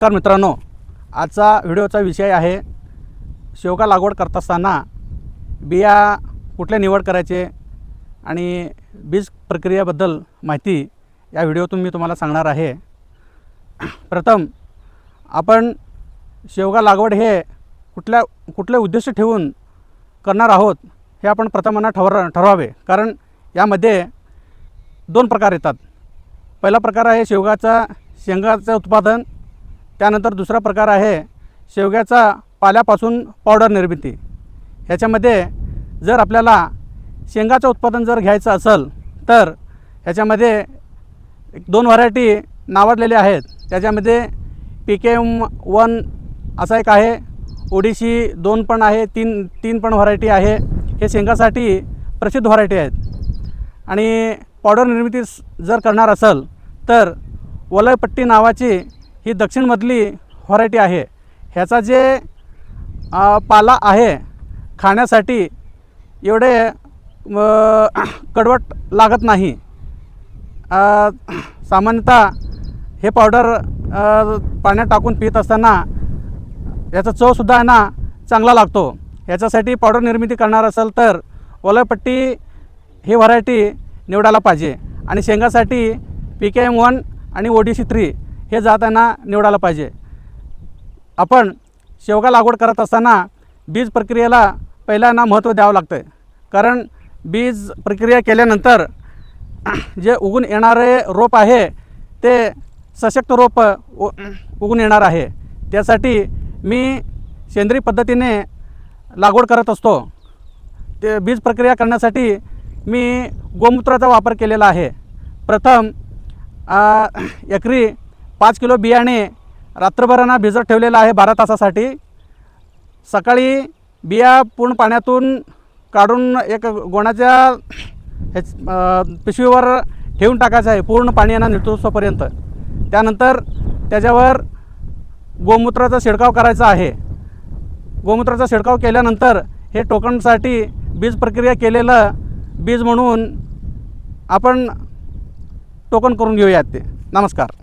नमस्कार मित्रांनो, आजचा व्हिडिओचा विषय आहे शेवगा लागवड करत असताना बिया कुठल्या निवड करायचे आणि बीज प्रक्रियेबद्दल माहिती या व्हिडिओतून मी तुम्हाला सांगणार आहे। प्रथम आपण शेवगा लागवड हे कुठले उद्देश ठेवून करणार आहोत हे आपण प्रथम ठरवावे, कारण यामध्ये दोन प्रकार येतात। पहिला प्रकार आहे शेंगाचं उत्पादन, त्यानंतर दुसरा प्रकार आहे शेवग्याचा पाल्यापासून पावडर निर्मिती। ह्याच्यामध्ये जर आपल्याला शेंगाचं उत्पादन जर घ्यायचं असेल तर ह्याच्यामध्ये दोन व्हरायटी नावाजलेले आहेत। त्याच्यामध्ये PKM1 असा एक आहे, ओडिसी 2 पण आहे, तीन पण व्हरायटी आहे। हे शेंगासाठी प्रसिद्ध व्हरायटी आहेत। आणि पावडर निर्मिती जर करणार असेल तर वलयपट्टी नावाची ही दक्षिणमधली व्हरायटी आहे। ह्याचा जे पाला आहे खाण्यासाठी एवढे कडवट लागत नाही। सामान्यतः हे पावडर पाण्यात टाकून पीत असताना याचा चवसुद्धा आहे ना चांगला लागतो। याच्यासाठी पावडर निर्मिती करणार असेल तर वलयपट्टी ही व्हरायटी निवडायला पाहिजे आणि शेंगासाठी PKM1 आणि ओडिसी 3 हे जाताना निवडायला पाहिजे। आपण शेवगा लागवड करत असताना बीज प्रक्रियेला पहिल्यांदा महत्त्व द्यावं लागतं, कारण बीज प्रक्रिया केल्यानंतर जे उगून येणारे रोप आहे ते सशक्त रोप उगून येणार आहे। त्यासाठी मी सेंद्रिय पद्धतीने लागवड करत असतो। ते बीज प्रक्रिया करण्यासाठी मी गोमूत्राचा वापर केलेला आहे। प्रथम एकरी 5 किलो बियाणे रात्रभरांना भिजत ठेवलेला आहे 12 तासासाठी। सकाळी बिया पूर्ण पाण्यातून काढून एक गोणाच्या पिशवीवर ठेवून टाकायचं आहे, पूर्ण पाणी यांना नितळोपर्यंत। त्यानंतर त्याच्यावर गोमूत्राचा शिडकाव करायचा आहे। गोमूत्राचा शिडकाव केल्यानंतर हे टोकनसाठी बीज प्रक्रिया केलेलं बीज म्हणून आपण टोकन करून घेऊयात ते। नमस्कार।